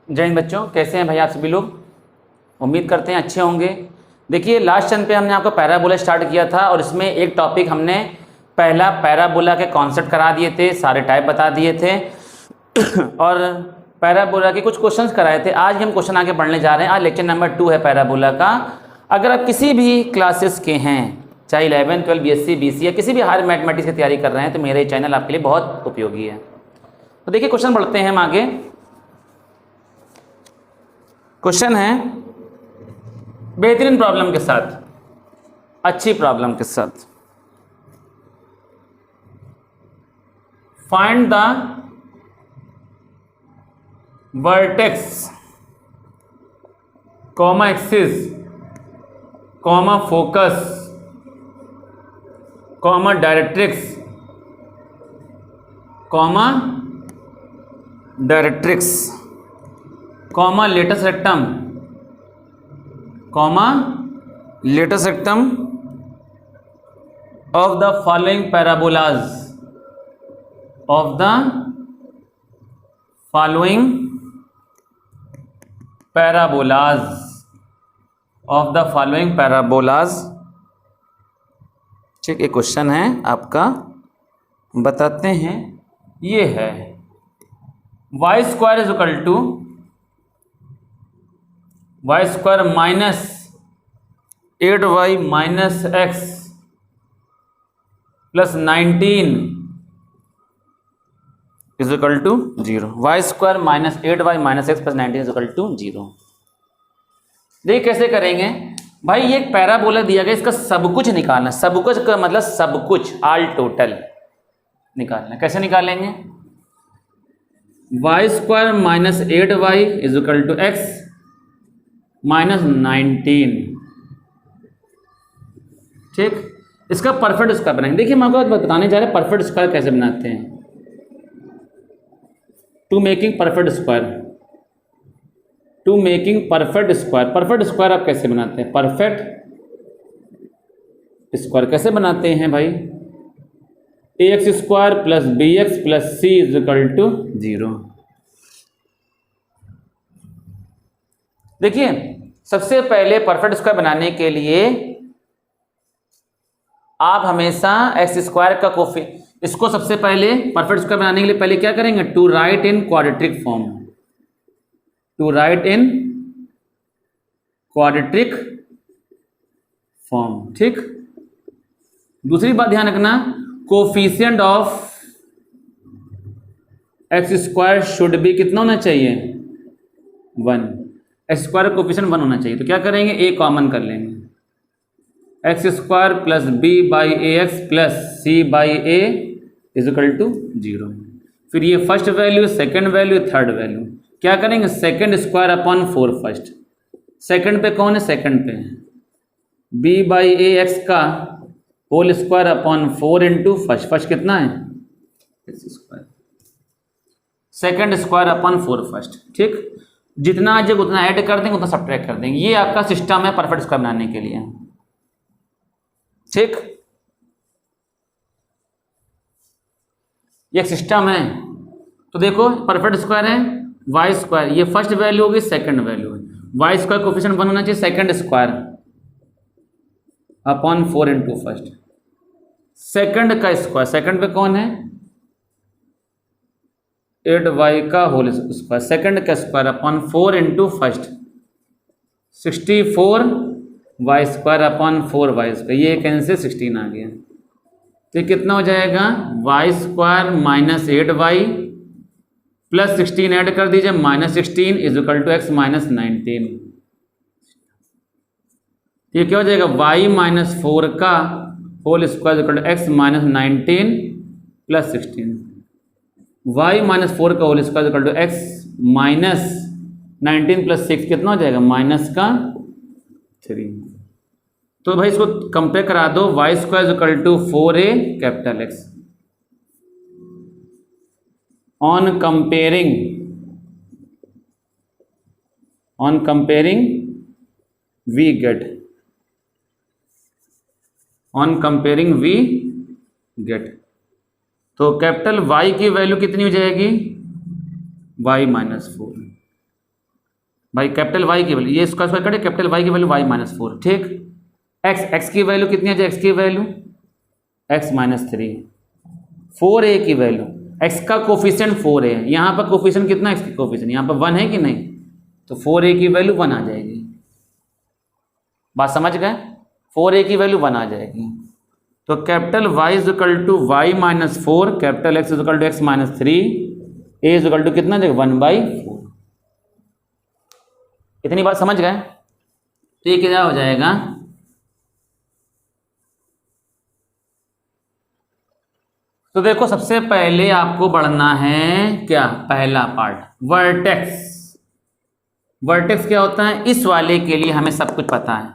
जय हिंद बच्चों, कैसे हैं भाई आप सभी लोग। उम्मीद करते हैं अच्छे होंगे। देखिए लास्ट चैन पे हमने आपको पैराबोला स्टार्ट किया था और इसमें एक टॉपिक हमने पहला पैराबोला के कॉन्सेप्ट करा दिए थे, सारे टाइप बता दिए थे और पैराबोला के कुछ क्वेश्चंस कराए थे। आज हम क्वेश्चन आगे बढ़ने जा रहे हैं। आज लेक्चर नंबर 2 है पैराबोला का। अगर आप किसी भी क्लासेस के हैं, चाहे 11, 12, BSc, BC या किसी भी हायर मैथमेटिक्स की तैयारी कर रहे हैं, तो मेरा ये चैनल आपके लिए बहुत उपयोगी है। तो देखिए क्वेश्चन बढ़ते हैं हम आगे। क्वेश्चन है बेहतरीन प्रॉब्लम के साथ, अच्छी प्रॉब्लम के साथ। Find the vertex comma axis comma focus comma directrix comma directrix comma latus rectum comma latus rectum of the following parabolas of the following parabolas of the following parabolas. ठीक, एक question है आपका, बताते हैं। ये है Y square is equal to Y square minus 8y minus X plus 19 is equal to 0। Y square minus 8y minus X plus 19 is equal to 0। देखिए कैसे करेंगे भाई। ये एक पैराबोला दिया गया, इसका सब कुछ निकालना। सब कुछ का मतलब सब कुछ, ऑल टोटल निकालना। कैसे निकालेंगे? Y square minus 8y is equal to X minus 19। ठीक, इसका परफेक्ट स्क्वायर बनाएंगे। देखिए मैं आपको बताने जा रहे हैं परफेक्ट स्क्वायर कैसे बनाते हैं। To making perfect square, to making perfect square. Perfect square आप कैसे बनाते हैं? परफेक्ट स्क्वायर कैसे बनाते हैं भाई? ax square plus bx plus c is equal to 0। देखिए सबसे पहले परफेक्ट स्क्वायर बनाने के लिए आप हमेशा एक्स स्क्वायर का कोफी, इसको सबसे पहले परफेक्ट स्क्वायर बनाने के लिए पहले क्या करेंगे? To write in quadratic form, to write in quadratic form. ठीक, दूसरी बात ध्यान रखना, coefficient of X square should be कितना होना चाहिए? 1। एक्स स्क्वायर कोफिशिएंट 1 होना चाहिए। तो क्या करेंगे? ए कॉमन कर लेंगे, X square plus B by A X plus C by A is equal to 0। फिर ये first value, second value, third value. क्या करेंगे? Second square upon 4 first. Second पे कौन है? सेकंड पे है बी बाई ए एक्स का whole square upon 4 into first. First कितना है? X square. Second square upon 4 first. ठीक, जितना आ जाएगा उतना ऐड कर देंगे, उतना सब्ट्रैक्ट कर देंगे। ये आपका सिस्टम है परफेक्ट स्क्वायर बनाने के लिए। ठीक, ये एक सिस्टम है। तो देखो परफेक्ट स्क्वायर है वाई स्क्वायर, ये फर्स्ट वैल्यू होगी, सेकंड वैल्यू है। वाई स्क्वायर कोफिशिएंट 1 होना चाहिए, second square upon 4 into first. Second का स्क्वायर, सेकंड पे कौन है? 8y का होल स्क्वायर। सेकंड का square upon 4 into first 64 Y square upon 4y square. ये कैंसिल 16 आ गया। तो ये कितना हो जाएगा? Y square minus 8y plus 16 add कर दीजिए, minus 16 is equal to X minus 19। ये क्या हो जाएगा? y माइनस 4 का whole square is equal to X minus 19 plus 16। y minus 4 का whole square equal to X minus 19 plus 6 कितना हो जाएगा? माइनस का 3। तो भाई इसको कंपेयर करा दो। Y square equal to 4a capital X. On comparing we get, on comparing we get. तो कैपिटल वाई की वैल्यू कितनी हो जाएगी? y minus 4। भाई कैपिटल वाई की वैल्यू, ये स्क्वायर स्क्वायर कटे, कैपिटल वाई की वैल्यू वाई माइनस 4, ठीक। एक्स की वैल्यू कितनी आ जाए, एक्स की वैल्यू एक्स माइनस 3, 4a की वैल्यू, एक्स का कोफिशिएंट 4 है, यहाँ पर कोफिशिएंट कितना, एक्स की कोफिशिएंट यहाँ पर 1 है कि नहीं, तो 4a की वैल्यू 1 आ जाएगी। बात समझ गए, 4a की वैल्यू 1 आ जाएगी। तो capital Y is equal to Y minus 4, capital X is equal to X minus 3, A is equal to कितना देगा 1/4। इतनी बात समझ गए। तो ये क्या हो जाएगा, तो देखो सबसे पहले आपको बढ़ना है क्या, पहला पार्ट वर्टेक्स। वर्टेक्स क्या होता है, इस वाले के लिए हमें सब कुछ पता है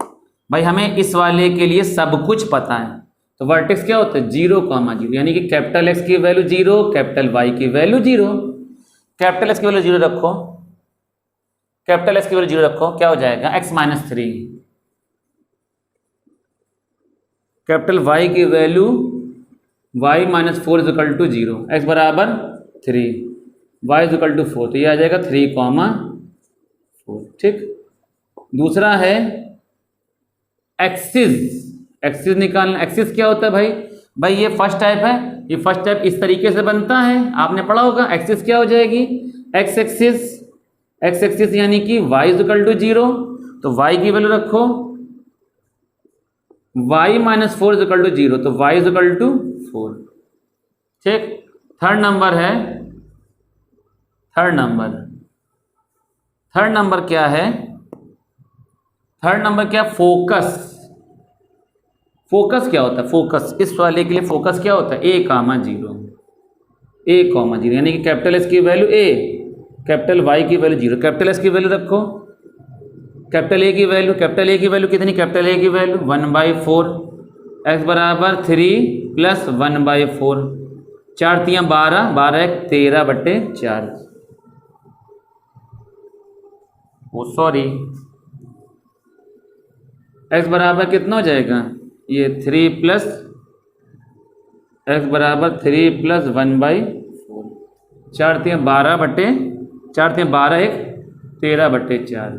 भाई, हमें इस वाले के लिए सब कुछ पता है। तो वर्टेक्स क्या होता है, 0,0, यानी कि कैपिटल एक्स की वैल्यू 0, कैपिटल वाई की वैल्यू 0। कैपिटल एक्स की वैल्यू 0 रखो, कैपिटल एक्स की वैल्यू 0 रखो, क्या हो जाएगा एक्स माइनस 3, कैपिटल वाई की value y minus 4 is equal to 0, X बराबर 3, y इज इक्वल टू 4, तो ये आ जाएगा 3,4, ठीक। दूसरा है एक्सिस, एक्सिस निकालना। एक्सिस क्या होता है भाई, भाई ये फर्स्ट टाइप है, ये फर्स्ट टाइप इस तरीके से बनता है, आपने पढ़ा होगा। एक्सिस क्या हो जाएगी, एक्स एक्सिस, एक्स एक्सिस यानी कि y इज इक्वल टू 0, तो y की वैल्यू रखो y minus 4 is equal to 0, तो y इज इक्वल टू 4, ठीक। थर्ड नंबर है, थर्ड नंबर क्या है, थर्ड नंबर क्या, फोकस। फोकस क्या होता है, फोकस इस वाले के लिए फोकस क्या होता है, a,0, a,0, यानी कि कैपिटल एस की वैल्यू a, कैपिटल वाई की वैल्यू 0, कैपिटल एस की वैल्यू रखो, कैपिटल ए की वैल्यू, कैपिटल ए की वैल्यू कितनी, कैपिटल ए की वैल्यू 1/4, एक्स बराबर 3 प्लस 1/4, 4 3 12, 12 1 13/4, ओ सॉरी, एक्स बराबर कितना हो जाएगा, ये 3 प्लस एक्स बराबर 3 प्लस 1/4, 4 3 12/4, 3 12 1 13/4,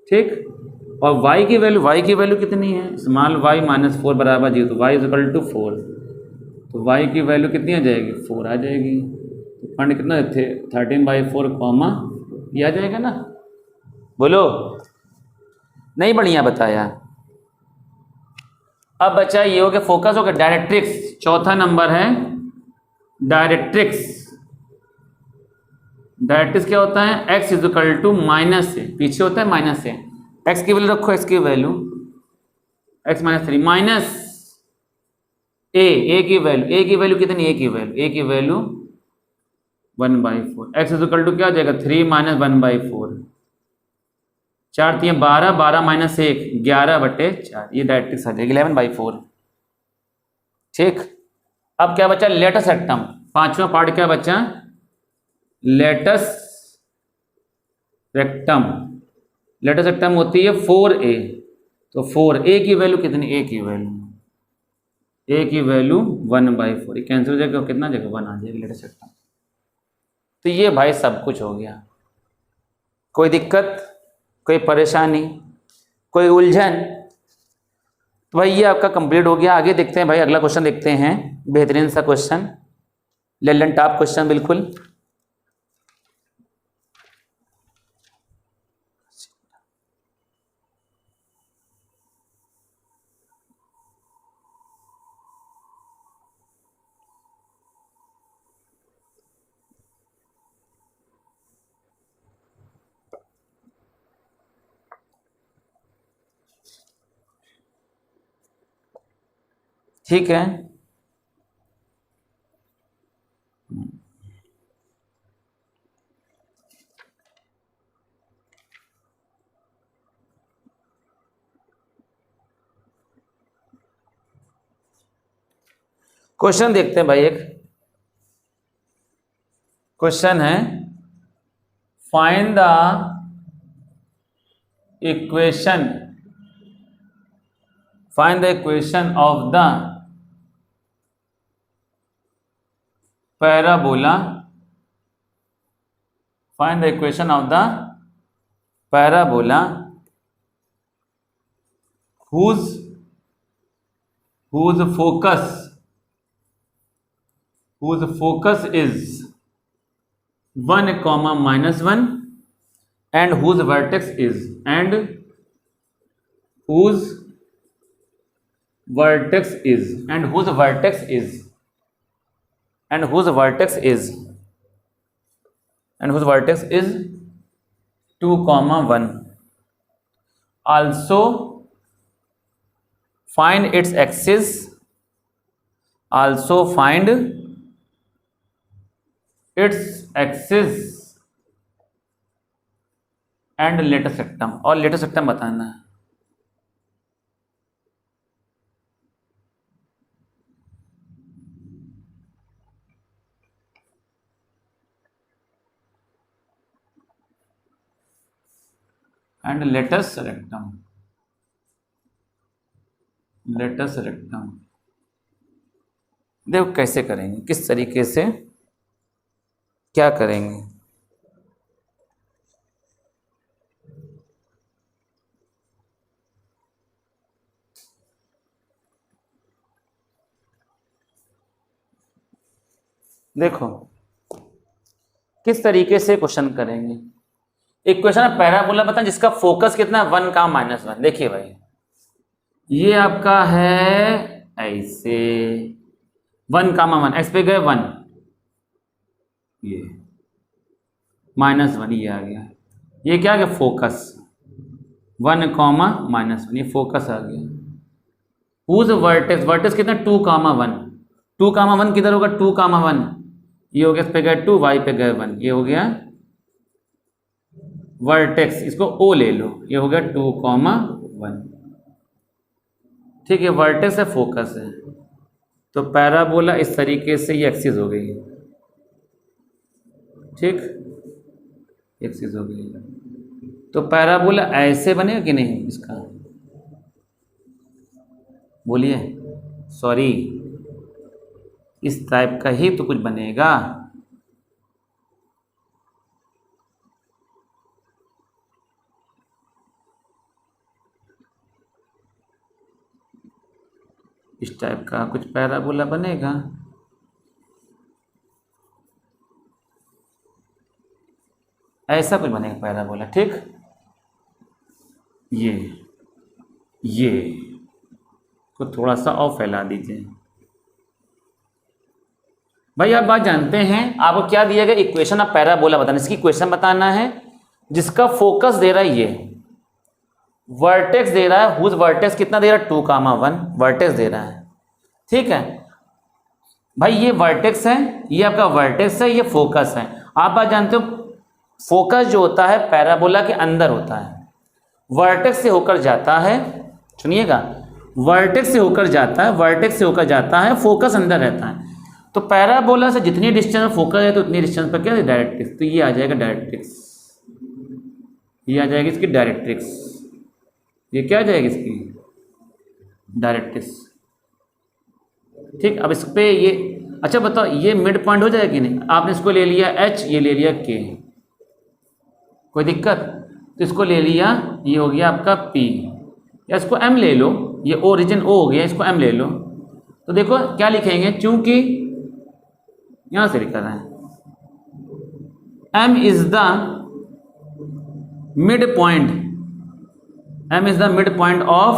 ठीक। और y की वैल्यू कितनी है, स्मॉल y माइनस 4 बराबर 0, तो y इज इक्वल टू 4, तो y की वैल्यू कितनी आ जाएगी, 4 आ जाएगी। तो फंड कितना थे 13/4 कॉमा, ये आ जाएगा ना, बोलो नहीं, बढ़िया बताया। अब बचा ये हो गया फोकस, हो गया डायरेक्ट्रिक्स। चौथा नंबर है डायरेक्ट्रिक्स। डायरेक्ट्रिक्स क्या होता है, x is equal to minus से, पीछे होता है माइनस से, x की वैल्यू रखो, x की value x minus 3 minus a की वैल्यू कितनी, a की value 1/4, x is equal to क्या हो जाएगा 3 माइनस 1/4, 4 3 12, 12 माइनस 1 11/4, ये डायरेक्ट्रिक्स आ जाएगी 11/4, ठीक। अब क्या बचा, लेटस रेक्टम। पांचवा पार्ट क्या बचा, लेटस रेक्टम। लेटस रेक्टम होती है 4a, तो 4a की वैल्यू कितनी, a की वैल्यू 1/4, ये कैंसिल हो जाएगा, कितना जगह 1 आ जाएगी लेटस रेक्टम। तो ये भाई सब कुछ हो गया। कोई दिक्कत, कोई परेशानी, कोई उलझन? तो भाई ये आपका कंप्लीट हो गया। आगे देखते हैं भाई, अगला क्वेश्चन देखते हैं, बेहतरीन सा क्वेश्चन, लेलन टॉप क्वेश्चन बिल्कुल। ठीक है, क्वेश्चन देखते हैं भाई। एक क्वेश्चन है, find the equation of the parabola, find the equation of the parabola whose focus is 1, -1 and whose vertex is and whose vertex is 2, 1. Also find its axis. And latus rectum, और latus rectum बताना है। And latus rectum देखो कैसे करेंगे, किस तरीके से क्या करेंगे। देखो किस तरीके से क्वेश्चन करेंगे। एक क्वेश्चन है पैराबोला बता जिसका फोकस कितना है 1, -1। देखिए भाई ये आपका है ऐसे 1, 1 एक्स पे गए 1, ये -1 ये आ गया। ये क्या आ गया फोकस 1, -1 ये फोकस आ गया। हुज वर्टेक्स कितना 2, 1 2, 1 किधर होगा 2, 1 ये हो गया, इस पे गए 2 y पे गए 1 ये हो गया वर्टेक्स। इसको ओ ले लो, ये हो गया 2, 1 ठीक है। वर्टेक्स है फोकस है, तो पैराबोला इस तरीके से ये एक्सिस हो गई, ठीक एक्सिस हो गई। तो पैराबोला ऐसे बनेगा कि नहीं इसका, बोलिए सॉरी इस टाइप का ही तो कुछ बनेगा। इस टाइप का कुछ पैराबोला बनेगा। ऐसा कुछ बनेगा पैराबोला, ठीक। ये को थोड़ा सा और फैला दीजिए। भाई आप बात जानते हैं, आपको क्या दिया गया इक्वेशन ऑफ पैराबोला बताना, इसकी इक्वेशन बताना है जिसका फोकस दे रहा है ये वर्टेक्स दे रहा है। हुज वर्टेक्स कितना दे रहा है 2, 1 वर्टेक्स दे रहा है, ठीक है भाई। ये वर्टेक्स है, ये आपका वर्टेक्स है, ये फोकस है। आप बात जानते हो फोकस जो होता है पैराबोला के अंदर होता है, वर्टेक्स से होकर जाता है, सुनिएगा वर्टेक्स से होकर जाता है, फोकस अंदर रहता है। तो पैराबोला से जितनी डिस्टेंस फोकस है तो उतनी डिस्टेंस पर क्या है डायरेक्ट्रिक्स, तो ये आ जाएगा डायरेक्ट्रिक्स, ये आ जाएगी इसकी डायरेक्ट्रिक्स, ये क्या आ जाएगी इसकी डायरेक्ट्रिक्स, ठीक। अब इस पे ये अच्छा बताओ ये मिड पॉइंट हो जाएगा कि नहीं। आपने इसको ले लिया H, ये ले लिया K, कोई दिक्कत, तो इसको ले लिया, ये हो गया आपका P, या इसको M ले लो, ये ओरिजिन O हो गया, इसको M ले लो। तो देखो क्या लिखेंगे, चूंकि यहां से लिखा रहा है M is the mid point of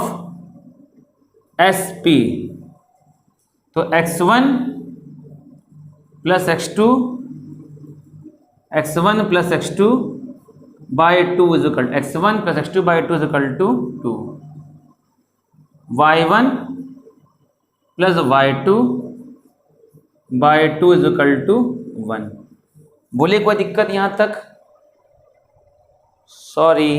SP। तो x1 plus x2 by 2 is equal x1 plus x2 by 2 is equal to 2, y1 plus y2 by 2 is equal to 1। बोले कोई दिक्कत यहां तक, सॉरी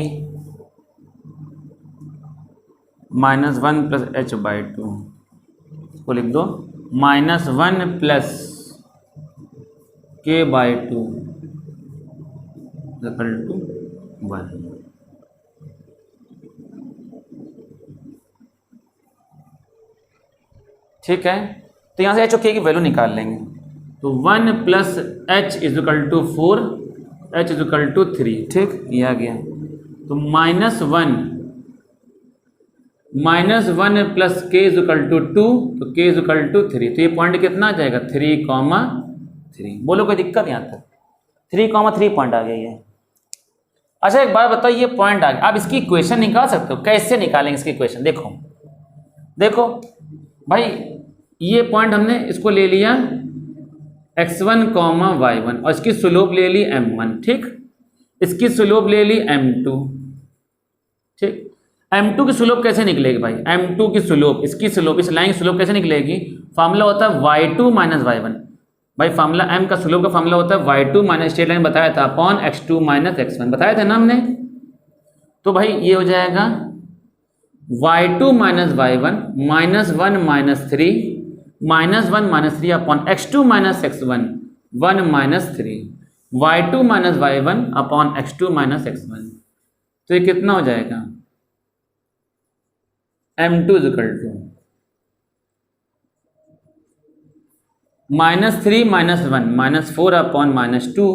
-1 प्लस h बाई 2 को लिख दो, -1 plus k by 2 equal to 1। ठीक है, तो यहाँ से h और k की वैल्यू निकाल लेंगे। तो 1 plus h is equal to 4, h is equal to 3, ठीक ये आ गया। तो -1 plus k is equal to 2, तो k इज इक्वल टू 3। तो ये पॉइंट कितना आ जाएगा 3,3। बोलो कोई दिक्कत यहाँ तक? 3,3 पॉइंट आ गया ये। अच्छा एक बात बताओ, ये पॉइंट आ गया, आप इसकी इक्वेशन निकाल सकते हो। कैसे निकालेंगे इसकी इक्वेशन? देखो भाई, ये पॉइंट हमने इसको ले लिया x1, y1 और इसकी स्लोप ले ली m1, ठीक। इसकी स्लोप ले ली m2, ठीक। m2 की स्लोप कैसे निकलेगी भाई? m2 की स्लोप, इसकी स्लोप, इस लाइन की स्लोप कैसे निकलेगी? फार्मूला होता है y2 माइनस y1। भाई फार्मूला m का स्लोप का फार्मूला होता है y2 माइनस, स्ट्रेट लाइन बताया था, अपॉन x2 माइनस x1 बताया था ना हमने। तो भाई ये हो जाएगा y2 minus y1 -1 minus 3 upon x2 minus x1 1 minus 3, y2 minus y1 upon x2 minus x1। तो ये कितना हो जाएगा? m2 is equal to -3 minus 1 -4 upon -2,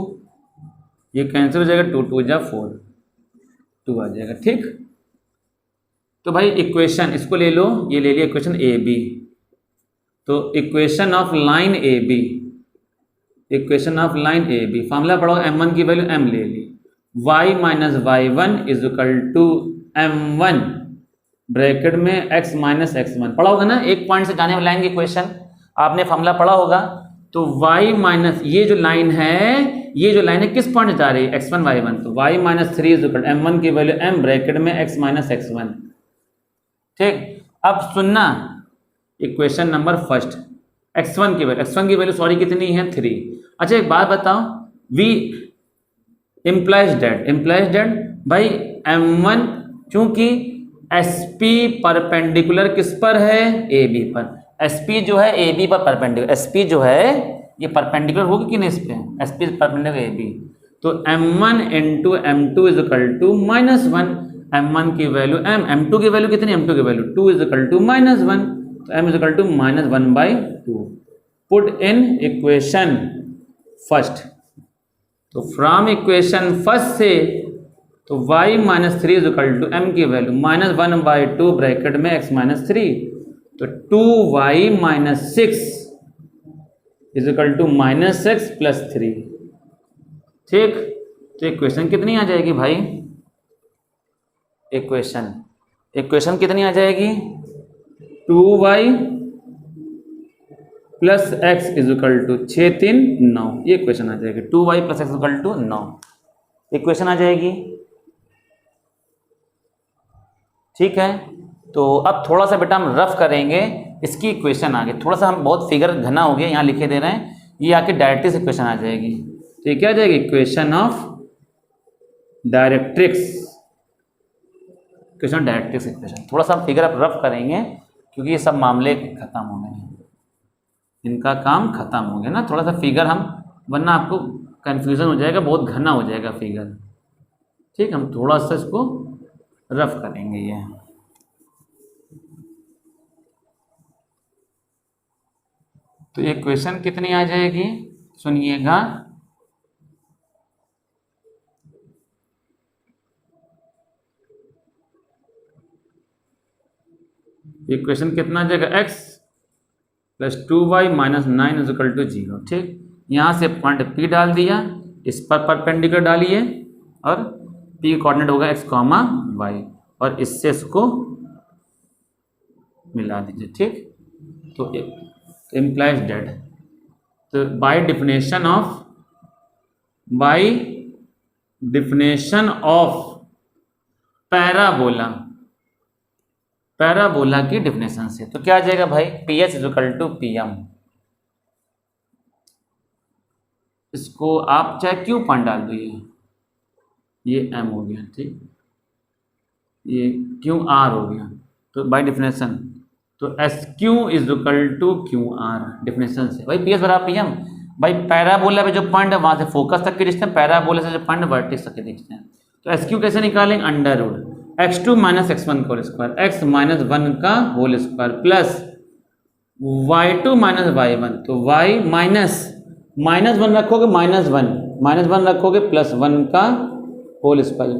ये कैंसिल हो जाएगा, 2 2 जा 4, 2 आ जाएगा, ठीक। तो भाई इक्वेशन इसको ले लो, ये ले लिया इक्वेशन ए बी। तो equation of line A B, equation of line A B, formula पढ़ो, m1 की वैल्यू m ले ली, y minus y1 is equal to m1 bracket में x माइनस x1 पढ़ा होगा ना। एक पॉइंट से जाने वाली लाइन की इक्वेशन आपने फॉर्मूला पढ़ा होगा। तो y माइनस, ये जो लाइन है किस पॉइंट से जा रही है? x1 y1। तो y minus 3 is equal m1 की वैल्यू m ब्रैकेट में x माइनस x1, ठीक। अब सुनना, इक्वेशन नंबर फर्स्ट, x1 की वैल्यू सॉरी कितनी है? 3। अच्छा एक बात बताओ, v इम्प्लाइज डेट भाई m1, चूंकि sp परपेंडिकुलर किस पर है? ab पर। sp जो है ab पर परपेंडिकुलर, sp जो है ये परपेंडिकुलर होगी कि नहीं इस पे? sp perpendicular ab। तो m1 into m2 is equal to -1, m1 की वैल्यू m, m2 की वैल्यू कितनी? m2 की वैल्यू 2 इज इक्वल टू -1, तो m is equal to -1/2। Put in equation first. तो फ्रॉम इक्वेशन फर्स्ट से, तो y minus 3 is equal to m की value -1/2 bracket में x माइनस 3, तो 2y minus 6 is equal to -x plus 3, ठीक। तो equation कितनी आ जाएगी भाई? इक्वेशन कितनी आ जाएगी? 2y plus x is equal to 6 3 9, ये इक्वेशन आ जाएगी। 2y plus x is equal to 9 equation आ जाएगी, ठीक है। तो अब थोड़ा सा बेटा हम रफ करेंगे इसकी इक्वेशन आगे, थोड़ा सा हम बहुत फिगर घना हो गया, यहाँ लिखे दे रहे हैं, ये आके डायरेक्ट्रिक्स इक्वेशन आ जाएगी। तो ये क्या आ जाएगी? Equation of directrix, equation directrix equation. थोड़ा सा हम फिगर अब रफ करेंगे क्योंकि ये सब मामले खत्म हो गए हैं, इनका काम खत्म हो गया ना। थोड़ा सा फिगर हम, वरना आपको कंफ्यूजन हो जाएगा, बहुत घना हो जाएगा फिगर, ठीक। हम थोड़ा सा इसको रफ करेंगे ये। तो ये क्वेश्चन कितनी आ जाएगी सुनिएगा, इक्वेशन कितना आ जाएगा? x plus 2y minus 9 is equal to 0, ठीक। यहाँ से पॉइंट P डाल दिया, इस पर परपेंडिकुलर डालिए और P का कोऑर्डिनेट होगा x, y, और इससे इसको मिला दीजिए, ठीक। तो इम्प्लाइज डेट, तो बाय डिफिनेशन ऑफ पैराबोला की डिफिनेशन से, तो क्या आ जाएगा भाई? P H is equal to P M. इसको आप चाहे क्यू पॉइंट डाल दो, ये एम हो गया, ठीक, ये क्यू आर हो गया। तो बाय डिफिनेशन, तो S Q is equal to Q R definition से। भाई पी एस बराबर पी एम। भाई पैराबोला पे जो पॉइंट है वहाँ से फोकस तक के डिस्टेंस, पैराबोला से जो पॉइंट वर्टेक्स तक के डिस्टेंस। तो एस क्यू कैसे निकालेंगे? Under root x2 minus x1 का होल स्क्वायर, x माइनस 1 का whole square plus y2 minus y1, तो y माइनस 1 रखोगे -1 रखोगे प्लस 1 का होल स्क्वायर,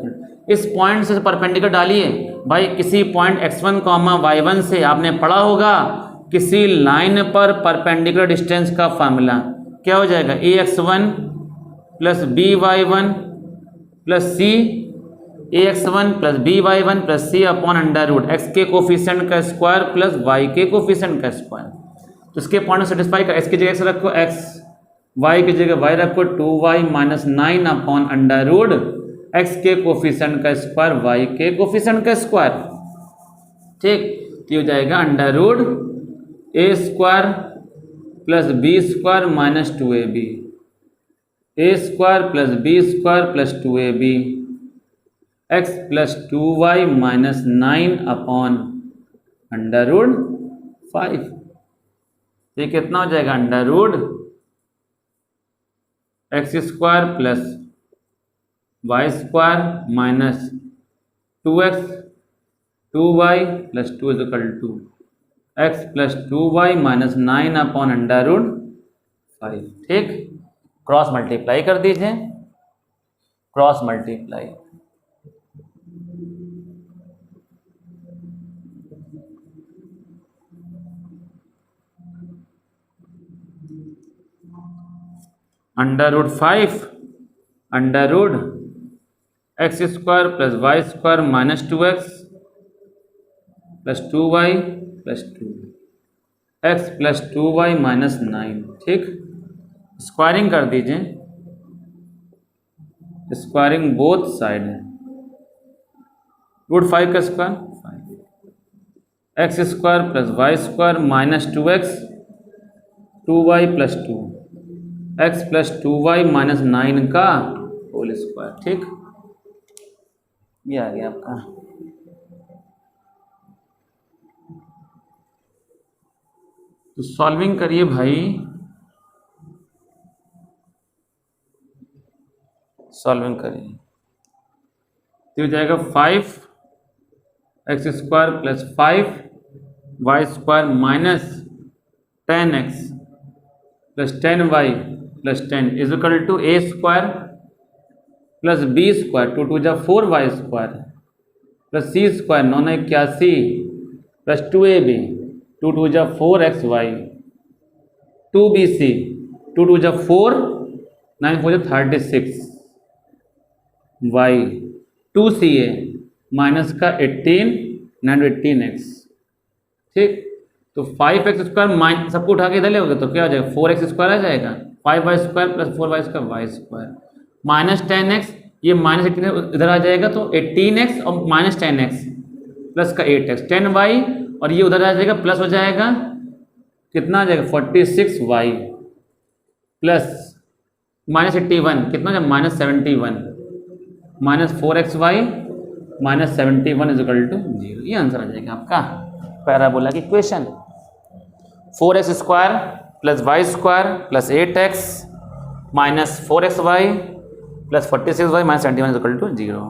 इस पॉइंट से परपेंडिकुलर डालिए भाई। किसी पॉइंट x1 y1 से आपने पढ़ा होगा किसी लाइन पर परपेंडिकुलर डिस्टेंस का फार्मूला क्या हो जाएगा, ax1 प्लस by1 प्लस सी ax1 प्लस by1 प्लस सी अपॉन अंडर रूट एक्स के कोफिशिएंट का स्क्वायर प्लस वाई के कोफिशिएंट का स्क्वायर। तो इसके पॉइंट सेटिस्फाई कर, एक्स की जगह से रखो x, वाई की जगह वाई रखो 2y minus 9 upon under root x के कोफिशिएंट का स्क्वायर वाई के कोफिशिएंट का स्क्वायर। ठीक, तो हो जाएगा under root a square plus B square minus 2ab, a square plus B square plus 2ab x plus 2y minus 9 upon under root 5। ये कितना हो जाएगा, under root x square plus Y square minus 2x 2y plus 2 is equal to x plus 2y minus 9 upon under root 5। ठीक, cross multiply कर दीजिए, cross multiply under root 5 under root x square plus Y square minus 2x plus 2y plus 2 X plus 2y minus 9। ठीक, squaring कर दीजिए, squaring both side है, root 5 का square 5 X square plus Y square minus 2x 2y plus 2 X plus 2y minus 9 का whole square. ठीक, ये आ गया आपका। तो सॉल्विंग करिए भाई, सॉल्विंग करिए तो हो जाएगा 5 X square plus 5 Y square minus 10x plus 10y plus 10 is equal to A square plus B square 2 2 जा 4y square plus C square 9 9 81 plus 2ab 2 2 जा 4xy 2bc 2 2 जा 4 9 4 जा 36 y 2ca माइनस का 18 9 18x। ठीक, तो 5x square minus सबको उठा के इधर ले तो क्या हो जाएगा, 4x स्क्वायर आ जाएगा, 5y square plus 4y square Y square minus 10x, ये माइनस 18 इधर आ जाएगा तो 18x और माइनस 10x प्लस का 8x 10y और ये उधर आ जाएगा प्लस हो जाएगा, कितना आ जाएगा 46y प्लस माइनस 81 कितना हो जाएगा minus 71 minus 4xy minus 71 is equal to 0। ये आंसर आ जाएगा आपका पैराबोला की equation. 4x square plus Y square plus 8x minus 4xy plus 46y minus 71 is equal to 0।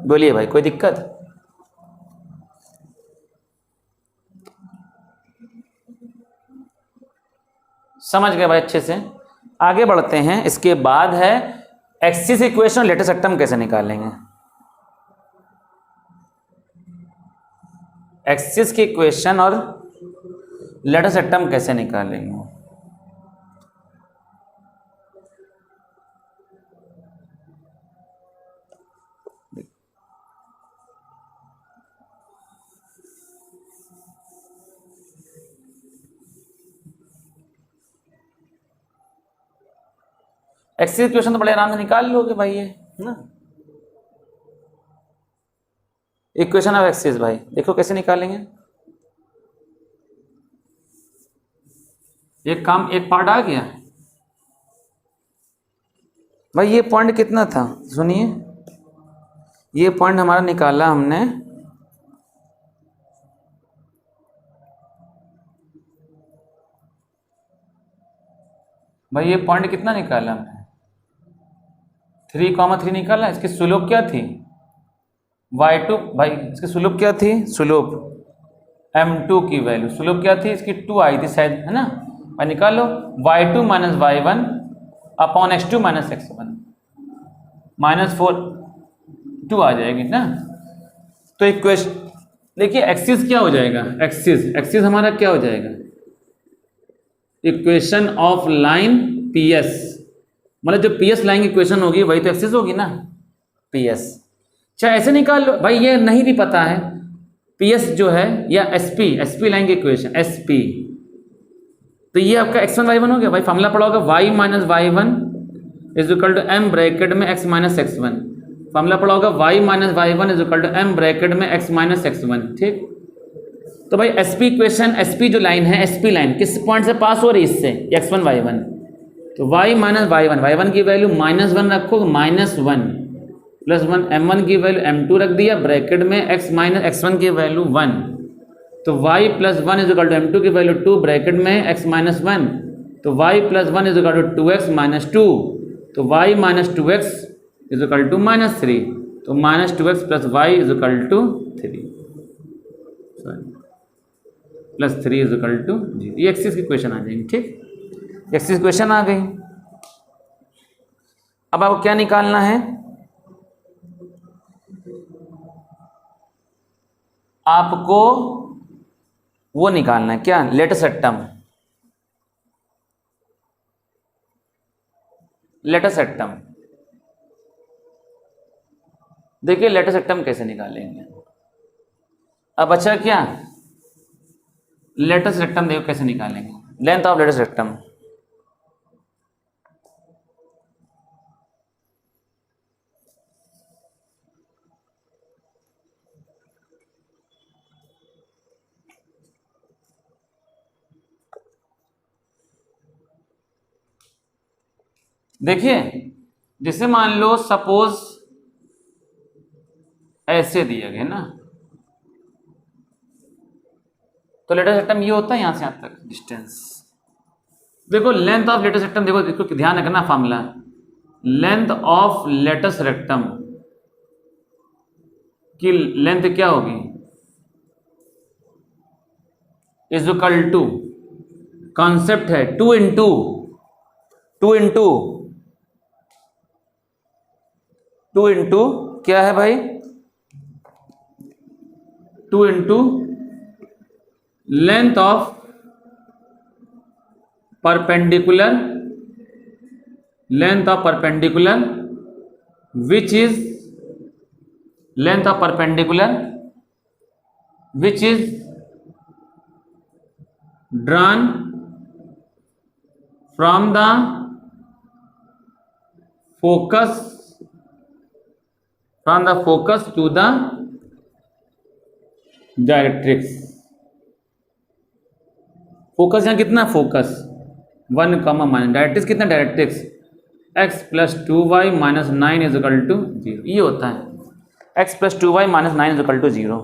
बोलिए भाई, कोई दिक्कत? समझ गए भाई अच्छे से? आगे बढ़ते हैं। इसके बाद है एक्सिस इक्वेशन, लेटेस्ट सेक्टम कैसे निकालेंगे। एक्सिस की इक्वेशन और लेटेस्ट सेक्टम कैसे निकालेंगे। एक्सिस इक्वेशन तो बड़े आराम से निकाल लोगे भाई, ये है ना। इक्वेशन ऑफ एक्सिस भाई देखो कैसे निकालेंगे। एक काम, एक पार्ट आ गया भाई। ये पॉइंट कितना था सुनिए, ये पॉइंट हमारा निकाला हमने भाई, ये पॉइंट कितना निकाला हमने 3,3 निकाला। इसकी स्लोप क्या थी y2 भाई, इसकी स्लोप क्या थी, स्लोप m2 की वैल्यू, स्लोप क्या थी इसकी 2 आई थी शायद, है ना भाई। निकालो y2 minus y1 upon x2 minus x1 minus 4 2 आ जाएगी ना। तो इक्वेशन देखिए, एक्सिस क्या हो जाएगा, एक्सिस हमारा क्या हो जाएगा, equation of line P S, मतलब जो पी एस लाइन की इक्वेशन होगी वही तो एक्सिस होगी ना, पी एस। चाहे ऐसे निकाल लो भाई, ये नहीं भी पता है पी एस जो है, या एस पी लाइन की इक्वेशन एस पी, तो ये आपका x1 y1 हो गया भाई। फॉर्मूला पड़ा होगा y minus y one is equal to m bracket में x minus x one. Formula पड़ा होगा y minus y one is equal to m bracket में x माइनस एक्स वन। ठीक, तो भाई एसपी इक्वेशन, एसपी जो लाइन है, SP line किस पॉइंट से पास हो रही है, इससे x1 y1। तो y माइनस वाई वन की वैल्यू -1 रखो, -1 प्लस 1, m1 की वैल्यू m2 रख दिया ब्रैकेट में, x माइनस x1 की वैल्यू 1, तो y plus 1 is equal to m2 की वैल्यू 2 ब्रैकेट में x माइनस 1, तो y plus 1 is equal to 2x minus 2, तो y minus 2x is equal to -3, तो -2x plus y is equal to 3, plus 3 is equal to 0। ये axis की question आ जाएगी। ठीक, axis question आ गई। अब आपको क्या निकालना है, आपको वो निकालना है क्या, लेटस रेक्टम। लेटस रेक्टम देखिए, लेटस रेक्टम कैसे निकालेंगे। अब अच्छा क्या, लेटस रेक्टम देखो कैसे निकालेंगे, लेंथ ऑफ लेटस रेक्टम। देखिए, जैसे मान लो सपोज ऐसे दिया गया ना, तो लेटस रेक्टम ये होता है यहां से यहां तक डिस्टेंस। देखो लेंथ ऑफ लेटस रेक्टम, देखो ध्यान रखना formula, length of latus rectum की लेंथ क्या होगी, इज इक्वल टू, कॉन्सेप्ट है 2 इंटू क्या है भाई, 2 into length of perpendicular, which is length of perpendicular which is drawn from the focus to the directrix. Focus यहां कितना, फोकस 1, माइनस डायरेक्ट्रिक्स कितना, directrix x plus 2y minus 9 is equal to 0। ये होता है x plus 2y minus 9 is equal to 0।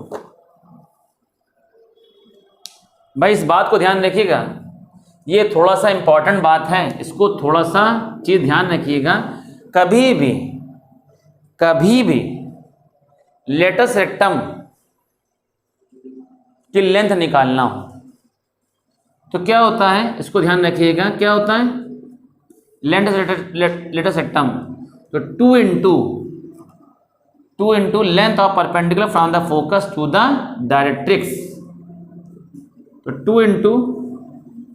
भाई इस बात को ध्यान रखिएगा, ये थोड़ा सा इंपॉर्टेंट बात है, इसको थोड़ा सा चीज ध्यान रखिएगा। कभी भी लेटस रेक्टम की लेंथ निकालना हो तो क्या होता है, इसको ध्यान रखिएगा, क्या होता है लेटस रेक्टम, तो 2 into length of perpendicular from the focus to the directrix. तो 2 इंटू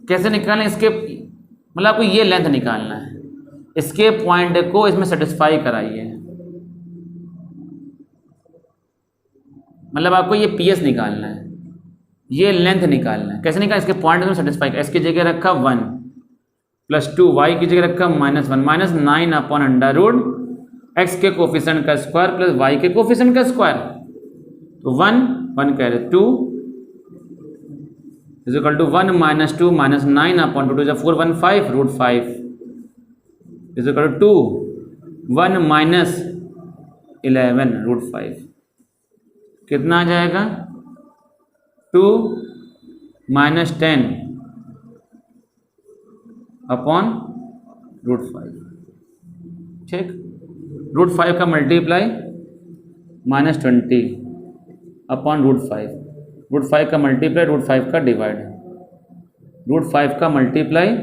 कैसे निकालें, इसके मतलब आपको ये लेंथ निकालना है, इसके पॉइंट को इसमें सेटिस्फाई कराइए, मतलब आपको ये पीएस निकालना है, ये लेंथ निकालना है। कैसे निकालना, इसके पॉइंट में सेटिस्फाई, एस की जगह रखा 1 प्लस 2, वाई की जगह रखा -1 -9 अपॉन अंडर रूट एक्स के कोफिशिएंट का स्क्वायर प्लस वाई के कोफिशिएंट का स्क्वायर, तो 1 कह रहे 2 is equal to 1 - 2 -9 upon 2 4 1 5 root 5 is equal to 1 minus 11 root 5। कितना आ जाएगा, 2 माइनस 10 अपॉन रूट 5। ठीक, रूट 5 का मल्टीप्लाई -20 अपॉन रूट 5, रूट 5 का मल्टीप्लाई रूट 5 का डिवाइड, रूट 5 का मल्टीप्लाई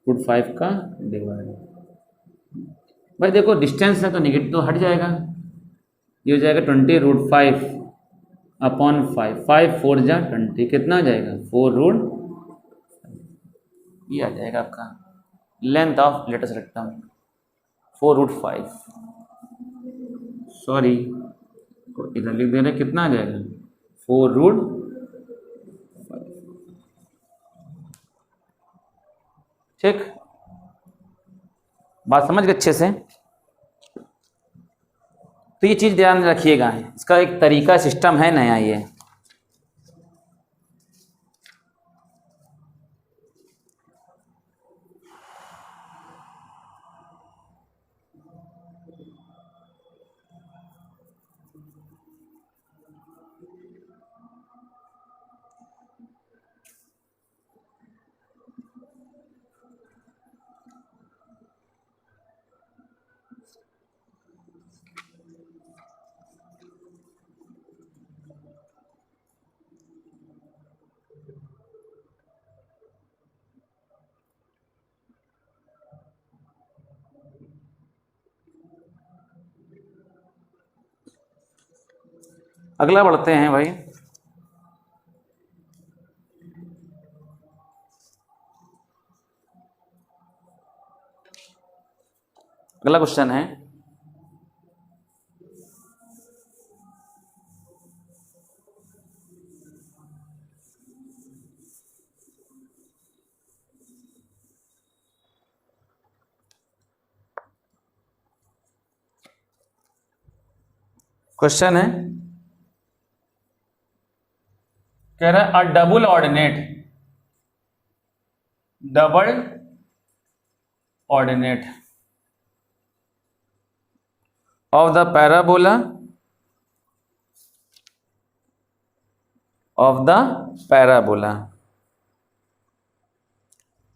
रूट 5 का डिवाइड। भाई देखो डिस्टेंस है तो नेगेटिव तो हट जाएगा, ये हो जाएगा 20√5 अपॉन 5, 5 4 जा 20, कितना आ जाएगा 4 ये आ जाएगा आपका length of latus rectum 4√5। Sorry इधर लिख दे रहे कितना आ जाएगा 4√5। ठीक, बात समझ गए अच्छे से। तो ये चीज़ ध्यान रखिएगा, इसका एक तरीका सिस्टम है नया ये। अगला बढ़ते हैं भाई। अगला क्वेश्चन है कह रहा है a double ordinate of the parabola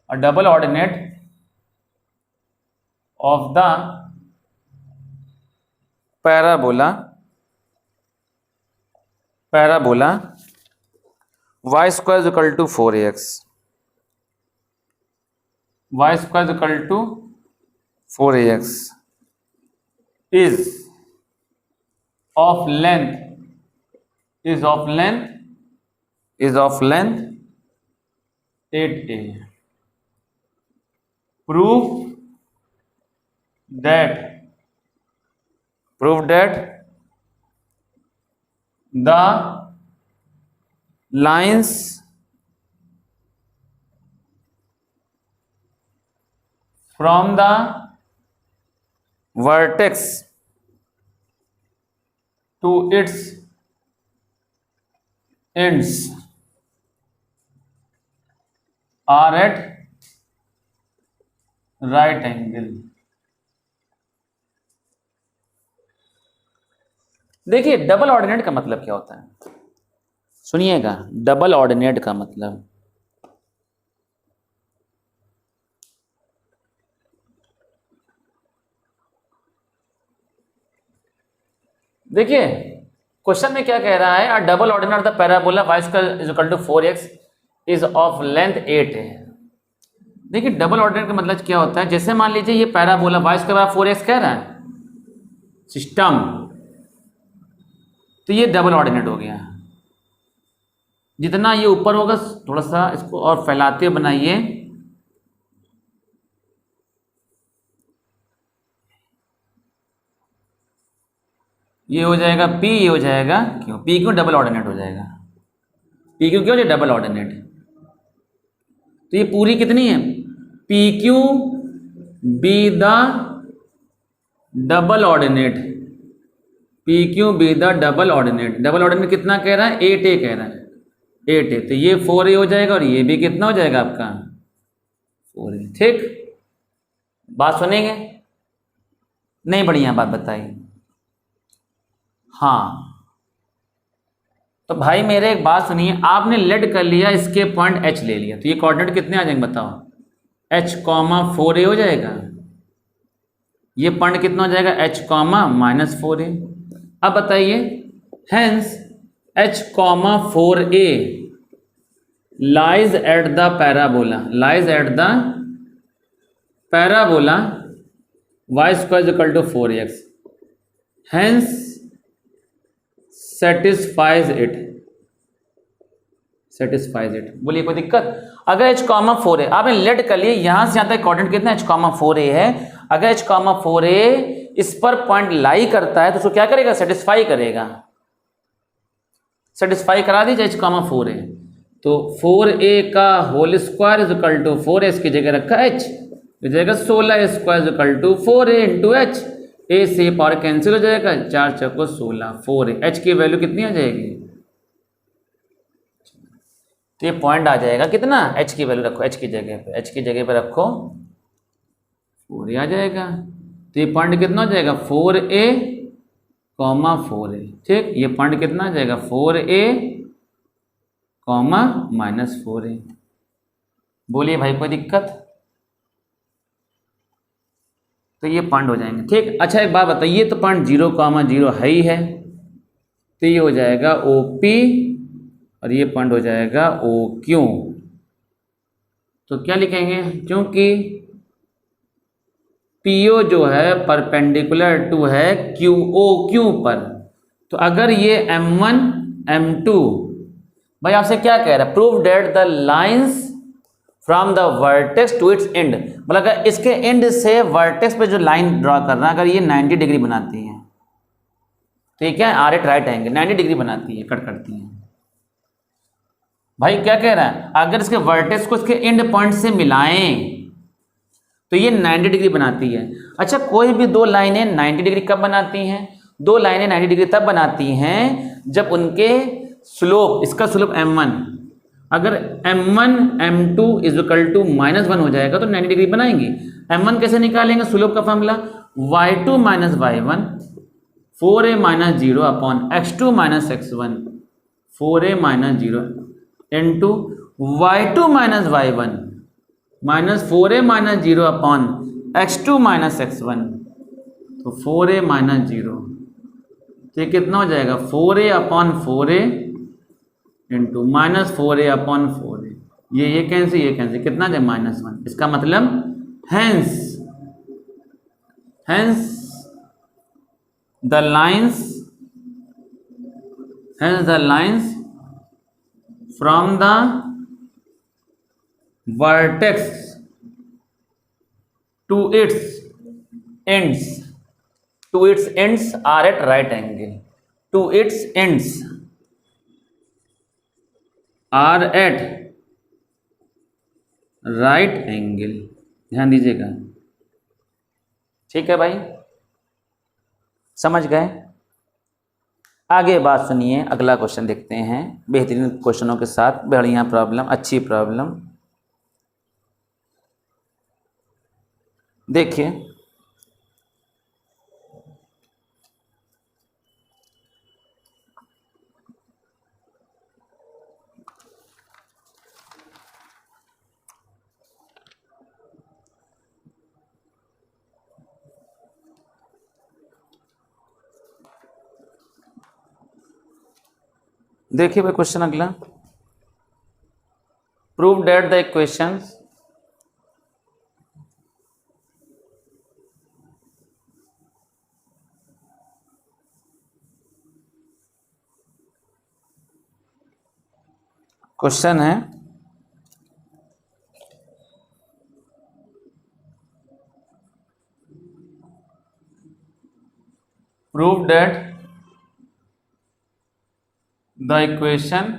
a double ordinate of the parabola y square is equal to 4ax is of length 8a. Prove that the lines from the vertex to its ends are at right angle। देखिए double ordinate का मतलब क्या होता है, सुनिएगा। Double ordinate का मतलब देखिए क्वेश्चन में क्या कह रहा है, a double ordinate the parabola y square is equal to 4x is of length 8 है। देखिए डबल ऑर्डिनेट का मतलब क्या होता है, जैसे मान लीजिए ये पैराबोला y स्क्वायर 4x कह रहा है सिस्टम, तो ये डबल ऑर्डिनेट हो गया। जितना ये ऊपर होगा थोड़ा सा इसको और फैलाते बनाइए, ये हो जाएगा P, ये हो जाएगा क्यों, P क्यों डबल ऑर्डिनेट हो जाएगा, P क्यों क्यों ये डबल ऑर्डिनेट। तो ये पूरी कितनी है, P Q be the double ordinate, P Q be the double ordinate. Double ordinate कितना कह रहा है, 8a कह रहा है, 8a, तो ये 4a हो जाएगा और ये भी कितना हो जाएगा आपका 4a। ठीक, बात सुनेंगे नहीं, बढ़िया बात बताइए। हाँ तो भाई मेरे एक बात सुनिए, आपने लेट कर लिया, इसके पॉइंट h ले लिया, तो ये कोऑर्डिनेट कितने आ जाएंगे बताओ, h, 4a हो जाएगा। ये पॉइंट कितना हो जाएगा, h, -4a। अब बताइए, hence h, 4a lies at the parabola y square equal to 4x, hence satisfies it. बोलिए कोई दिक्कत? अगर h कॉमा 4 है, आपने लेट कर लिए, यहां से यहां तक कोऑर्डिनेट कितना h कॉमा 4a है। अगर h कॉमा 4a इस पर पॉइंट लाई करता है तो उसको क्या करेगा? सेटिस्फाई करेगा। सेटिस्फाई करा दीजिए h कॉमा 4a, तो 4a का whole square is equal to 4s की जगह रखा h, हो जाएगा 16 square equal to 4a into h। a से पावर कैंसिल हो जाएगा, 4 चौको 16, 4a, h की वैल्यू कितनी आ जाएगी? तो ये पॉइंट आ जाएगा कितना? h की वैल्यू रखो, h की जगह पे, h की जगह पे रखो 4a आ जाएगा। तो ये पॉइंट कितना हो जाएगा? 4a comma 4a। ठीक, ये पॉइंट कितना आ जाएगा? 4a comma minus 4a। बोलिए भाई कोई दिक्कत? तो ये पॉइंट हो जाएंगे। ठीक, अच्छा एक बात बताइए, तो पॉइंट 0 कॉमा 0 है ही है, तो ये हो जाएगा OP और ये पॉइंट हो जाएगा OQ। तो क्या लिखेंगे? क्योंकि PO जो है परपेंडिकुलर टू है QOQ पर, तो अगर ये M1 M2, भाई आपसे क्या कह रहा है? Prove that the lines from the vertex to its end, मतलब अगर इसके एंड से वर्टेक्स पे जो लाइन ड्रॉ करना, अगर ये 90 डिग्री बनाती है तो ये क्या है? Are at right angle 90 degree बनाती है, कट करती है। भाई क्या कह रहा है? अगर इसके वर्टेक्स को इसके एंड पॉइंट से मिलाएं तो ये 90 डिग्री बनाती है। अच्छा, कोई भी दो लाइनें 90 डिग्री कब बनाती हैं? दो लाइनें 90 डिग्री तब बनाती हैं जब उनके स्लोप, इसका स्लोप m1, अगर m1 m2 is equal to -1 हो जाएगा तो 90 डिग्री बनाएंगी। m1 कैसे निकालेंगे? स्लोप का formula y2 minus y1 4a minus 0 upon x2 minus x1 4a minus 0 into y2 minus y1 minus 4a minus 0 upon x2 minus x1, तो 4a minus 0, तो ये कितना हो जाएगा? 4a upon 4a into minus 4a upon 4a, ये cancel, ये cancel, कितना है? -1। इसका मतलब hence the lines from the vertex to its ends are at right angle, to its ends are at right angle। ध्यान दीजिएगा, ठीक है भाई, समझ गए? आगे बात सुनिए, अगला क्वेश्चन देखते हैं बेहतरीन क्वेश्चनों के साथ, बढ़िया प्रॉब्लम, अच्छी प्रॉब्लम। देखिए भाई क्वेश्चन अगला, prove that the equations question है prove that the equation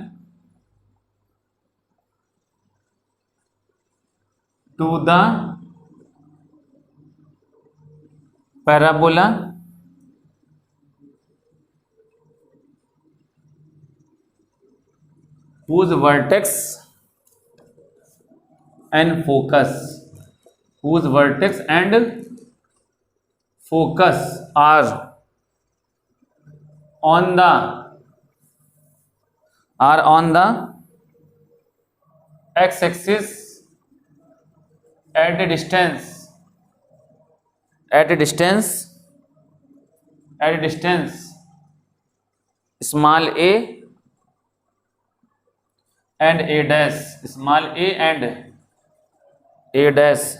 to the parabola whose vertex and focus are on the x-axis at a distance small a and a dash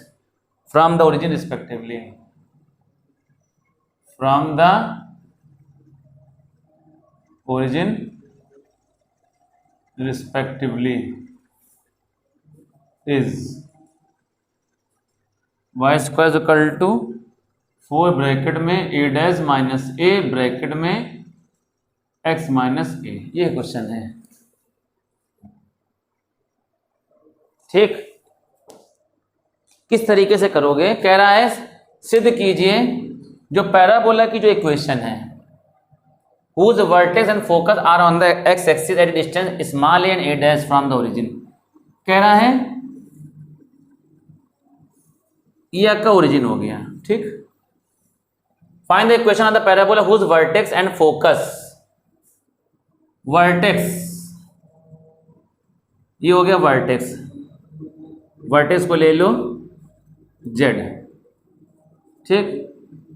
from the origin respectively। From the origin respectively is y square equal to 4 bracket में a dash minus a bracket में x minus a. ये question है। ठीक, किस तरीके से करोगे? कह रहा है सिद्ध कीजिए जो पैराबोला की जो इक्वेशन है whose vertex and focus are on the x axis at a distance small a and a dash from the origin। कह रहा है ये आपका ओरिजिन हो गया। ठीक, find the equation of the parabola whose vertex and focus, vertex ये हो गया वर्टेक्स, वर्टेक्स को ले लो z। ठीक,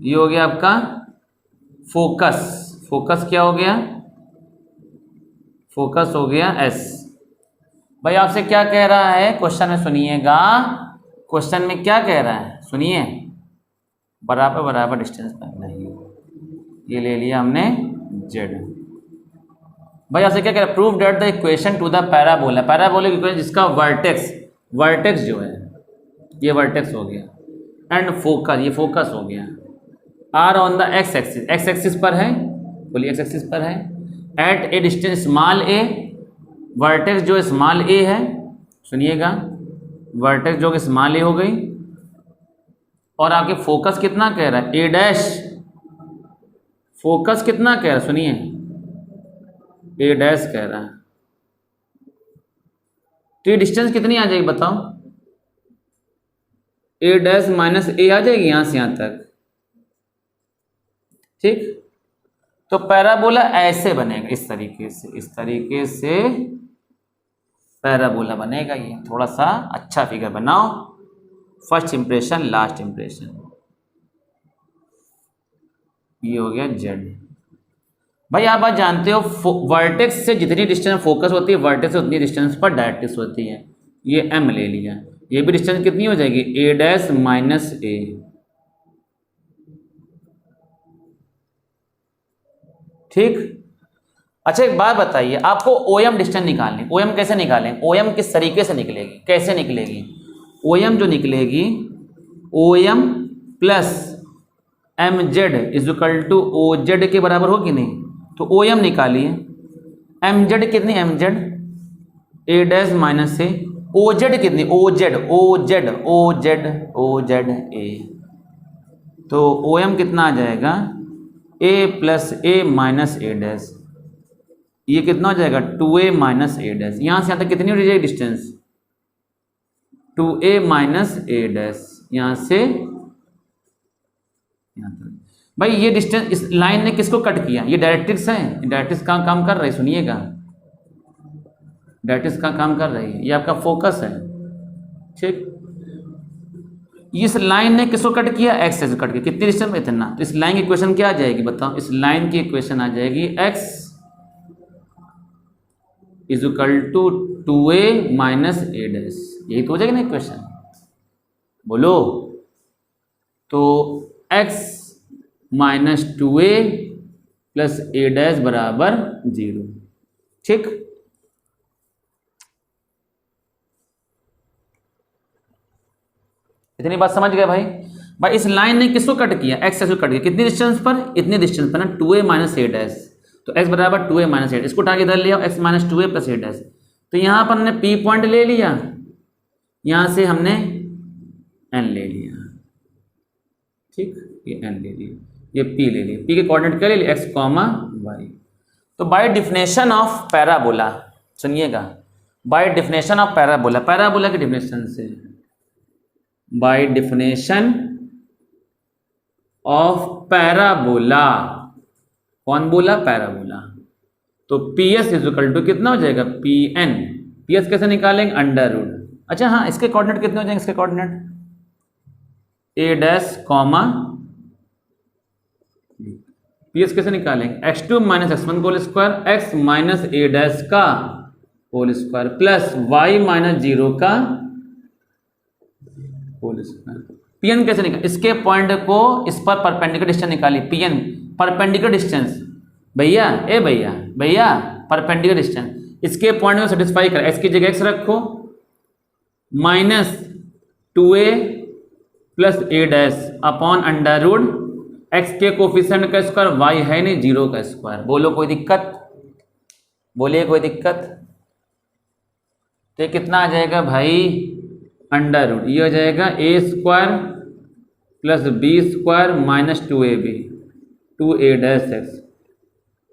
ये हो गया आपका फोकस, फोकस क्या हो गया? फोकस हो गया s। भाई आपसे क्या कह रहा है क्वेश्चन में? सुनिएगा, क्वेश्चन में क्या कह रहा है सुनिए। बराबर बराबर डिस्टेंस पर नहीं, ये ले लिया हमने z। भाई आपसे क्या कह रहा है? Prove that the equation to the parabola, parabolic equation जिसका वर्टेक्स, वर्टेक्स जो है ये वर्टेक्स हो गया एंड फोकस, ये फोकस हो गया, are on the x axis, x axis पर है, बोलिए एक्स एक्सिस पर है, at a distance small a, vertex जो स्मॉल ए है, सुनिएगा वर्टेक्स जो कि स्मॉल ए हो गई, और आपके फोकस कितना कह रहा है? ए डैश, फोकस कितना कह रहा है? सुनिए ए डैश कह रहा है। तो ये डिस्टेंस कितनी आ जाएगी बताओ? ए डैश माइनस ए आ जाएगी यहां से यहां तक। ठीक, तो पैराबोला ऐसे बनेगा, इस तरीके से, इस तरीके से पैराबोला बनेगा। ये थोड़ा सा अच्छा फिगर बनाओ, फर्स्ट इंप्रेशन लास्ट इंप्रेशन। ये हो गया जेड। भाई आप बात जानते हो वर्टेक्स से जितनी डिस्टेंस फोकस होती है वर्टेक्स से उतनी डिस्टेंस पर डायरेक्ट्रिक्स होती है। ये m ले लिया, ये भी डिस्टेंस कितनी हो जाएगी? ए डैश माइनस ए। ठीक, अच्छा एक बात बताइए, आपको OM डिस्टेंस निकालनी, OM कैसे निकालें? OM किस तरीके से निकलेगी, कैसे निकलेगी? OM जो निकलेगी, OM plus mz is equal to OZ के बराबर हो कि नहीं? तो OM निकालिए, mz कितनी? mz ए डैश माइनस ए, OZ कितनी? OZ ए। तो OM कितना आ जाएगा? a plus A minus a dash, ये कितना हो जाएगा? 2a minus a dash. यहां से यहां तक कितनी हो जाएगी distance? 2a minus a dash, यहां से यहां तक। भाई ये डिस्टेंस, इस लाइन ने किसको कट किया? ये डायरेक्ट्रिक्स है, डायरेक्ट्रिक्स का काम कर रही है, सुनिएगा डायरेक्ट्रिक्स का काम कर रही है, ये आपका फोकस है। ठीक, इस लाइन ने किसको कट किया? एक्स से कट किया, कितनी डिस्टेंस में? इतना। तो इस लाइन की इक्वेशन क्या आ जाएगी बताओ? इस लाइन की इक्वेशन आ जाएगी x is equal to 2a minus a dash. यही तो हो जाएगी ना इक्वेशन, बोलो। तो x minus 2a plus a dash बराबर 0। ठीक, इतनी बात समझ गए भाई? भाई इस लाइन ने किसको कट किया? एक्स एक्सिस को कट किया, कितनी डिस्टेंस पर? इतनी डिस्टेंस पर ना, 2a माइनस ए डैश। तो x बराबर 2a माइनस ए, इसको उठा के इधर लिया, x minus 2a plus a dash. तो यहाँ पर हमने P पॉइंट ले लिया, यहाँ से हमने N ले लिया। ठीक, ये N ले लिया, ये P ले लिया, P के कोऑर्डिनेट क्या ले लिया? x comma y। तो बाय डिफिनेशन ऑफ पैराबोला, सुनिएगा, by definition of parabola, parabola की डिफिनेशन से, बाय डिफिनेशन ऑफ पैराबोला, कौन बोला? पैराबोला। तो PS इज इक्वल टू कितना हो जाएगा? PN। PS कैसे निकालेंगे? Under root. अच्छा हाँ, इसके कोऑर्डिनेट कितने हो जाएंगे? इसके coordinate a dash comma, PS कैसे निकालेंगे? x2 minus x1 whole square, x minus a dash का whole square plus y minus 0 का होल स्क्वायर पीएन कैसे निकाल, इसके पॉइंट को इस पर परपेंडिकुलर डिस्टेंस निकालिए, पीएन परपेंडिकुलर डिस्टेंस, भैया ए भैया भैया परपेंडिकुलर डिस्टेंस, इसके पॉइंट को सेटिस्फाई कर, एक्स की जगह एक्स रखो, -2a plus a dash upon under root x के कोफिशिएंट का स्क्वायर, वाई है नहीं 0 का स्क्वायर। बोलो कोई दिक्कत, बोलिए कोई दिक्कत। तो कितना आ जाएगा भाई, अंडर रूट ये हो जाएगा a square plus B square -2ab 2a dash x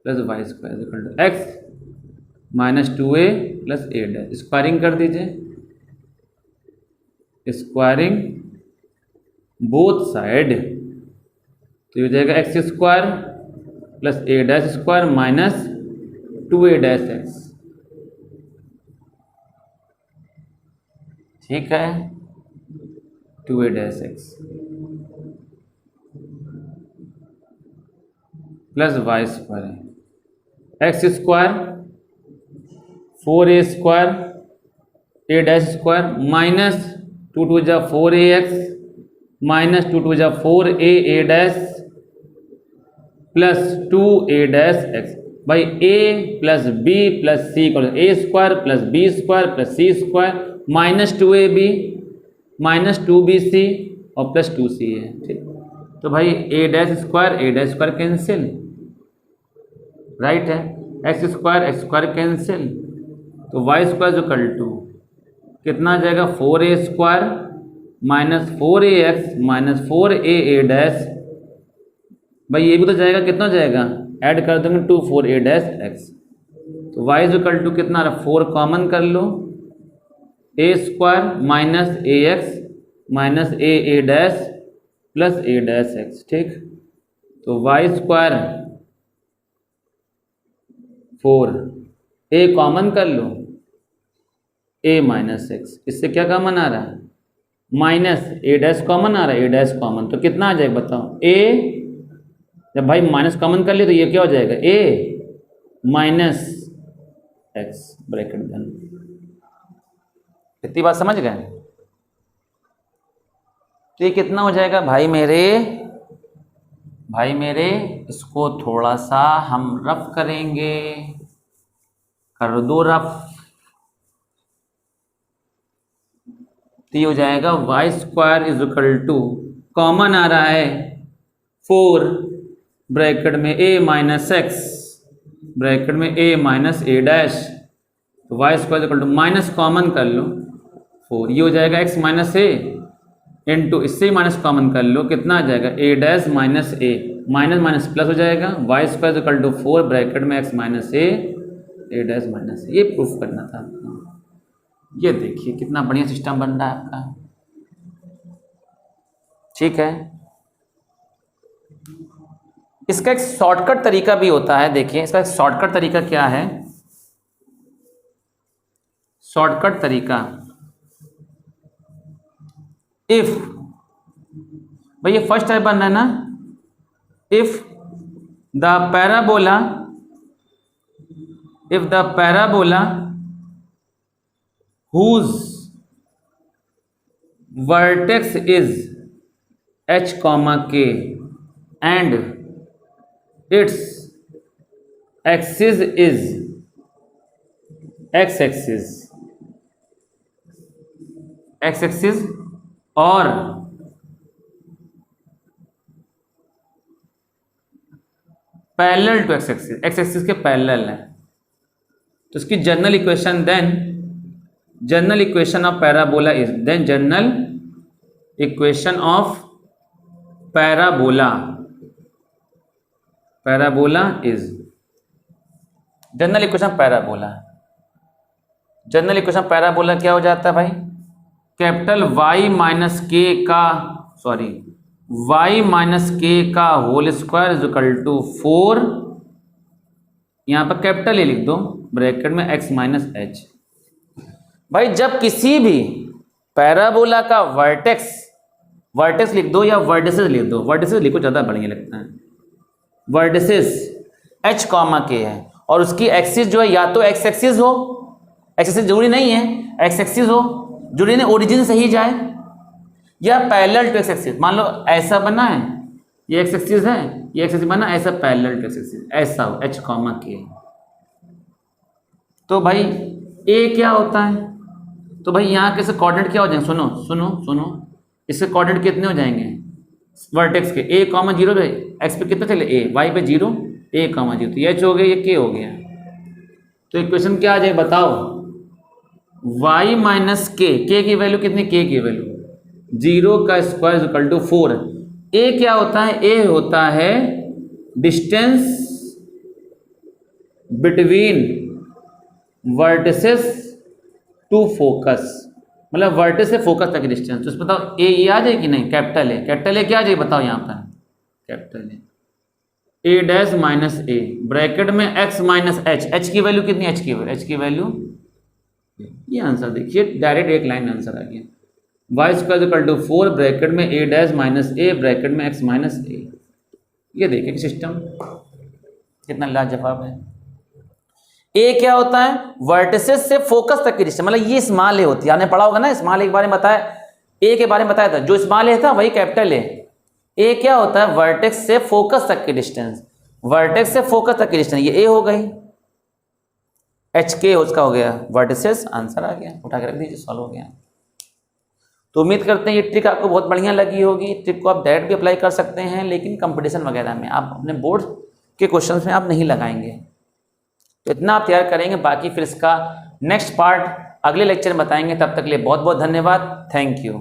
plus Y square equal to x -2a plus a dash. Squaring कर दीजिए, स्क्वायरिंग बोथ साइड, तो ये हो जाएगा x square plus a dash square -2a dash x. ठीक है, 2a dash x plus Y square है x square 4a square a dash square -2 2 जा 4ax -2 2 जा 4a a dash plus 2a dash x. भाई a plus b plus c को a square plus b square plus c square -2ab -2bc और plus 2c है। ठीक, तो भाई a dash square cancel, right है, एक्स स्क्वायर कैंसिल, तो y square equal to कितना आ जाएगा 4a square -4ax -4a dash, भाई ये भी तो जाएगा, कितना हो जाएगा, ऐड कर देंगे 2 4a डैश एक्स, तो वाई इक्वल टू कितना आ रहा 4 कॉमन कर लो, a square -ax -a dash plus a dash x. ठीक, तो वाई स्क्वायर 4 a कॉमन कर लो, a माइनस एक्स, इससे क्या कॉमन आ रहा है, माइनस a डैश कॉमन आ रहा है, a डैश कॉमन, तो कितना आ जाएगा बताओ, a जब भाई माइनस कॉमन कर लिए तो ये क्या हो जाएगा a माइनस एक्स ब्रैकेट बंद। इतनी बात समझ गए? तो ये कितना हो जाएगा भाई मेरे, इसको थोड़ा सा हम रफ करेंगे, कर दो रफ। तो ये हो जाएगा Y square is equal to, common आ रहा है 4 ब्रैकेट में a माइनस एक्स ब्रैकेट में a माइनस ए डैश, तो y square equal to minus common कर लो 4, ये हो जाएगा x माइनस ए इंटू, इससे ही माइनस कॉमन कर लो, कितना आ जाएगा a dash minus a, minus minus plus हो जाएगा, Y square equal to 4 bracket में x minus a dash minus a. ये प्रूफ करना था आपको। ये देखिए कितना बढ़िया सिस्टम बन रहा है आपका। ठीक है, इसका एक शॉर्टकट तरीका भी होता है। देखिए इसका एक शॉर्टकट तरीका क्या है, शॉर्टकट तरीका, इफ, भाई ये फर्स्ट टाइप बनना है ना, if the parabola whose vertex is h comma k and its axis is x-axis और पैरेलल टू x-axis के पैरेलल है, तो इसकी general equation general equation of parabola is, general equation of parabola is, general equation parabola क्या हो जाता है भाई, कैपिटल y माइनस के का whole square is equal to 4, यहाँ पर कैपिटल ए लिख दो ब्रैकेट में x माइनस एच। भाई जब किसी भी पैराबोला का वर्टेक्स लिख दो या वर्टिसेस लिख दो, वर्टिसेस लिखो ज़्यादा बढ़िया लगता है, वर्टिसेस h कॉमा के है और उसकी एक्सिस जो है या तो एक्स एक्सिस हो, एक्स एक्सिस जरूरी नहीं है, एक्स एक्सिस हो, जरूरी नहीं ओरिजिन से ही जाए, या पैरेलल टू एक्स एक्सिस। मान लो ऐसा बना है, ये एक्स एक्सिस है, ये एक्स एक्सिस बना ऐसा पैरेलल टू एक्स एक्सिस, ऐसा हो h कॉमा के। तो भाई ए क्या होता है, तो भाई यहाँ के कोऑर्डिनेट क्या हो जाएंगे, सुनो सुनो सुनो, इसके कोऑर्डिनेट कितने हो जाएंगे वर्टेक्स के, ए कॉमा जीरो पे, एक्स पे कितना चले ए, वाई पे जीरो, ए कॉमा जीरो, तो एच हो गया, ये के हो गया। तो इक्वेशन क्या आ जाए बताओ, y माइनस के की वैल्यू कितनी, के की वैल्यू 0 का square is equal to 4। A क्या होता है, ए होता है distance between vertices to focus, मतलब वर्टिस से फोकस तक की डिस्टेंस। तो बताओ ए ये आ जाए कि नहीं, कैपिटल ए, कैपिटल ए क्या आ जाए बताओ यहाँ पर, capital a dash minus a bracket में एक्स माइनस एच की वैल्यू कितनी, एच की वैल्यू ये आंसर देखिए डायरेक्ट एक लाइन में आंसर आ गया, y square equal to 4 bracket में a dash minus a bracket में एक्स माइनस ए। ये देखिए सिस्टम कितना लाजवाब है। ए क्या होता है, वर्टिसेस से फोकस तक की डिस्टेंस, मतलब ये स्मॉल ए होती है, आपने पढ़ा होगा ना स्मॉल ए के बारे में बताया, ए के बारे में बताया था, जो स्मॉल ए था वही कैपिटल ए क्या होता है, वर्टेक्स से फोकस तक की डिस्टेंस, वर्टेक्स से फोकस तक की डिस्टेंस, ये ए हो गई, एच के उसका हो गया वर्टिसेस, आंसर आ गया, उठा के रख दीजिए, सॉल्व हो गया। तो उम्मीद करते हैं ये ट्रिक आपको बहुत बढ़िया लगी होगी। ट्रिक को आप डायरेक्ट भी अप्लाई कर सकते हैं, लेकिन कंपटीशन वगैरह में आप अपने बोर्ड के क्वेश्चंस में आप नहीं लगाएंगे, तो इतना आप तैयार करेंगे, बाकी फिर इसका नेक्स्ट पार्ट अगले लेक्चर में बताएंगे। तब तक के लिए बहुत बहुत धन्यवाद, थैंक यू।